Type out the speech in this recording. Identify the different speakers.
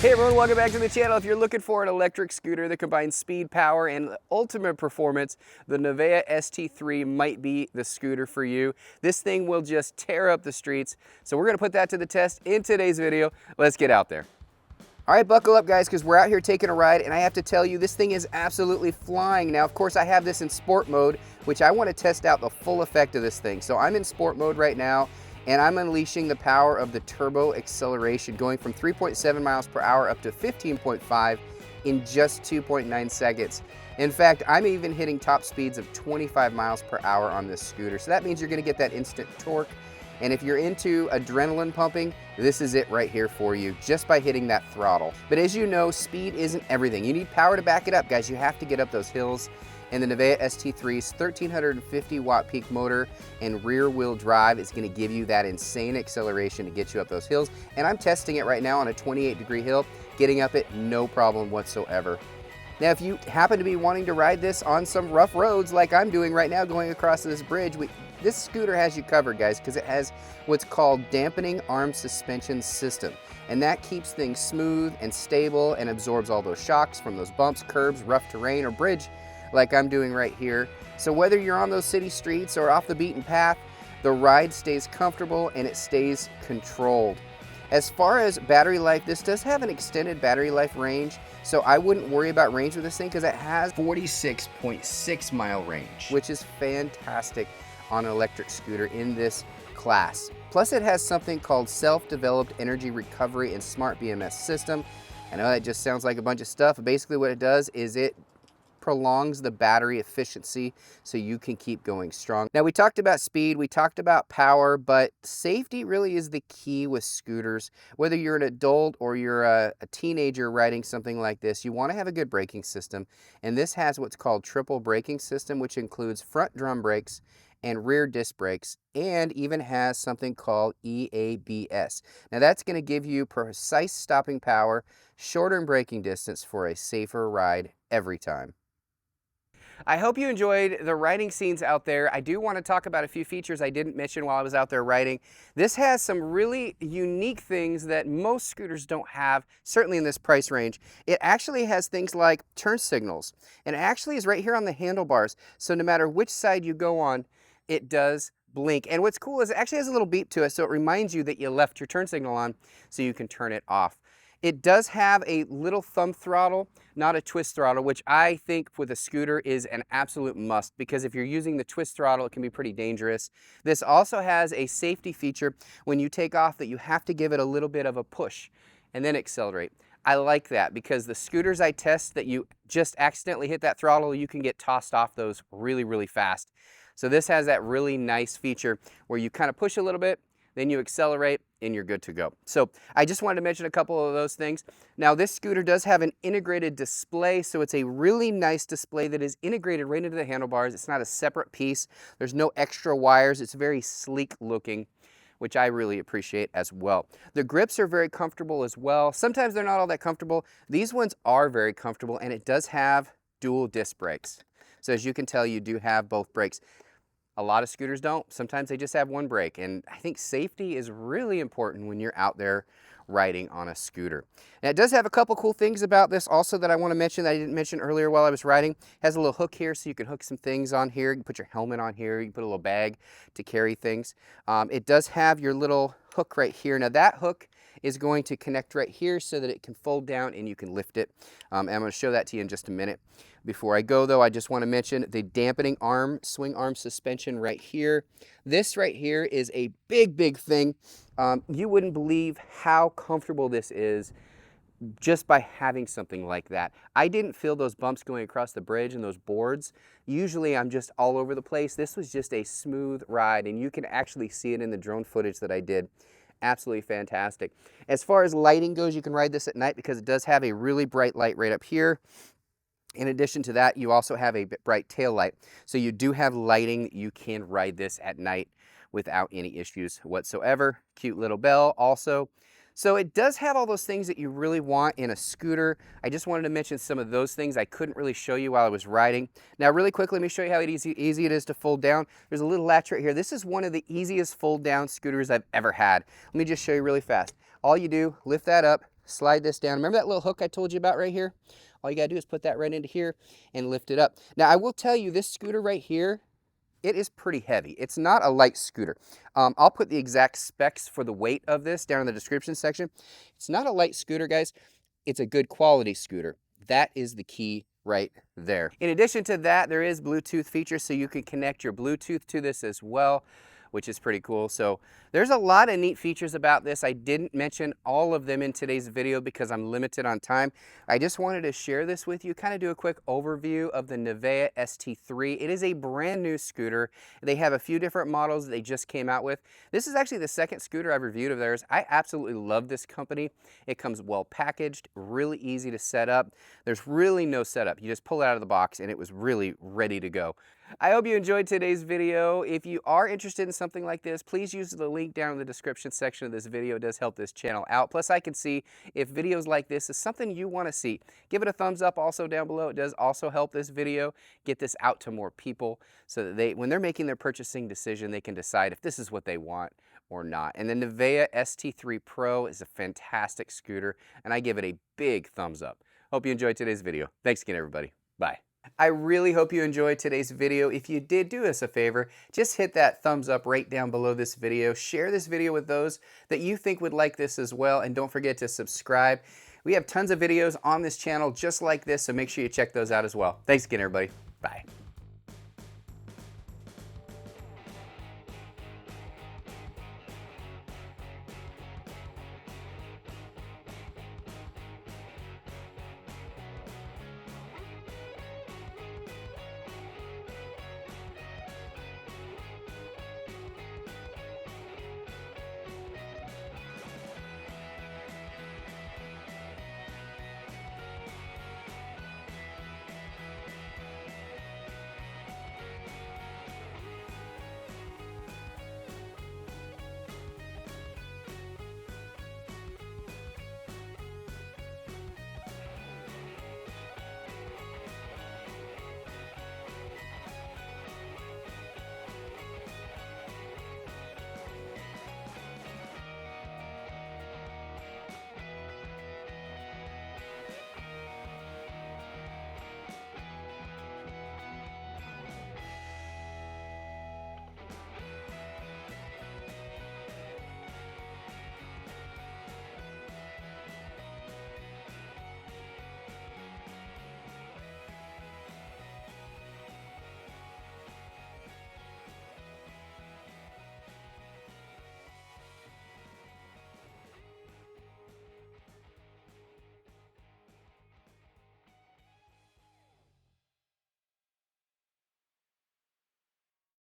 Speaker 1: Hey everyone, welcome back to the channel. If you're looking for an electric scooter that combines speed, power, and ultimate performance, the Nevaeh ST3 might be the scooter for you. This thing will just tear up the streets. So we're gonna put that to the test in today's video. Let's get out there. All right, buckle up guys, because we're out here taking a ride, and I have to tell you, this thing is absolutely flying. Now, of course, I have this in sport mode, which I want to test out the full effect of this thing. So I'm in sport mode right now, and I'm unleashing the power of the turbo acceleration, going from 3.7 miles per hour up to 15.5 in just 2.9 seconds. In fact, I'm even hitting top speeds of 25 miles per hour on this scooter. So that means you're gonna get that instant torque. And if you're into adrenaline pumping, this is it right here for you, just by hitting that throttle. But as you know, speed isn't everything. You need power to back it up, guys. You have to get up those hills. And the Nevaeh ST3's 1350 watt peak motor and rear wheel drive is gonna give you that insane acceleration to get you up those hills. And I'm testing it right now on a 28-degree hill, getting up it no problem whatsoever. Now, if you happen to be wanting to ride this on some rough roads like I'm doing right now, going across this bridge, this scooter has you covered, guys, because it has what's called dampening arm suspension system. And that keeps things smooth and stable and absorbs all those shocks from those bumps, curbs, rough terrain, or bridge like I'm doing right here. So whether you're on those city streets or off the beaten path, the ride stays comfortable and it stays controlled. As far as battery life, this does have an extended battery life range, so I wouldn't worry about range with this thing because it has 46.6 mile range, which is fantastic on an electric scooter in this class. Plus it has something called self-developed energy recovery and smart BMS system. I know that just sounds like a bunch of stuff, but basically what it does is it prolongs the battery efficiency so you can keep going strong. Now, we talked about speed, we talked about power, but safety really is the key with scooters. Whether you're an adult or you're a teenager riding something like this, you want to have a good braking system. And this has what's called triple braking system, which includes front drum brakes and rear disc brakes, and even has something called EABS. Now that's going to give you precise stopping power, shorter braking distance for a safer ride every time. I hope you enjoyed the riding scenes out there. I do want to talk about a few features I didn't mention while I was out there riding. This has some really unique things that most scooters don't have, certainly in this price range. It actually has things like turn signals, and it actually is right here on the handlebars. So no matter which side you go on, it does blink. And what's cool is it actually has a little beep to it, so it reminds you that you left your turn signal on so you can turn it off. It does have a little thumb throttle, not a twist throttle, which I think with a scooter is an absolute must, because if you're using the twist throttle, it can be pretty dangerous. This also has a safety feature when you take off that you have to give it a little bit of a push and then accelerate. I like that because the scooters I test that you just accidentally hit that throttle, you can get tossed off those really, really fast. So this has that really nice feature where you kind of push a little bit, then you accelerate, and you're good to go. So I just wanted to mention a couple of those things. Now this scooter does have an integrated display, so it's a really nice display that is integrated right into the handlebars. It's not a separate piece. There's no extra wires. It's very sleek looking, which I really appreciate as well. The grips are very comfortable as well. Sometimes they're not all that comfortable. These ones are very comfortable, and it does have dual disc brakes. So as you can tell, you do have both brakes. A lot of scooters don't. Sometimes they just have one brake, and I think safety is really important when you're out there riding on a scooter. Now it does have a couple cool things about this also that I want to mention that I didn't mention earlier while I was riding. It has a little hook here so you can hook some things on here. You can put your helmet on here. You can put a little bag to carry things. It does have your little hook right here. Now that hook is going to connect right here so that it can fold down and you can lift it. And I'm going to show that to you in just a minute. Before I go though, I just want to mention the dampening arm, swing arm suspension right here. This right here is a big, big thing. You wouldn't believe how comfortable this is just by having something like that. I didn't feel those bumps going across the bridge and those boards. Usually I'm just all over the place. This was just a smooth ride, and you can actually see it in the drone footage that I did. Absolutely fantastic. As far as lighting goes, you can ride this at night because it does have a really bright light right up here. In addition to that, you also have a bright tail light. So you do have lighting. You can ride this at night without any issues whatsoever. Cute little bell also. So it does have all those things that you really want in a scooter. I just wanted to mention some of those things I couldn't really show you while I was riding. Now really quickly, let me show you how easy it is to fold down. There's a little latch right here. This is one of the easiest fold down scooters I've ever had. Let me just show you really fast. All you do, lift that up, slide this down. Remember that little hook I told you about right here? All you gotta do is put that right into here and lift it up. Now I will tell you, this scooter right here, it is pretty heavy. It's not a light scooter. I'll put the exact specs for the weight of this down in the description section. It's not a light scooter, guys. It's a good quality scooter. That is the key right there. In addition to that, there is Bluetooth features, so you can connect your Bluetooth to this as well, which is pretty cool. So there's a lot of neat features about this. I didn't mention all of them in today's video because I'm limited on time. I just wanted to share this with you, kind of do a quick overview of the Nevaeh ST3. It is a brand new scooter. They have a few different models that they just came out with. This is actually the second scooter I've reviewed of theirs. I absolutely love this company. It comes well packaged, really easy to set up. There's really no setup. You just pull it out of the box and it was really ready to go. I hope you enjoyed today's video. If you are interested in something like this, please use the link down in the description section of this video. It does help this channel out. Plus, I can see if videos like this is something you want to see. Give it a thumbs up also down below. It does also help this video get this out to more people so that when they're making their purchasing decision, they can decide if this is what they want or not. And the Nevaeh ST3 Pro is a fantastic scooter, and I give it a big thumbs up. Hope you enjoyed today's video. Thanks again, everybody. Bye. I really hope you enjoyed today's video. If you did, do us a favor, just hit that thumbs up right down below this video. Share this video with those that you think would like this as well, and don't forget to subscribe. We have tons of videos on this channel just like this, so make sure you check those out as well. Thanks again, everybody. Bye.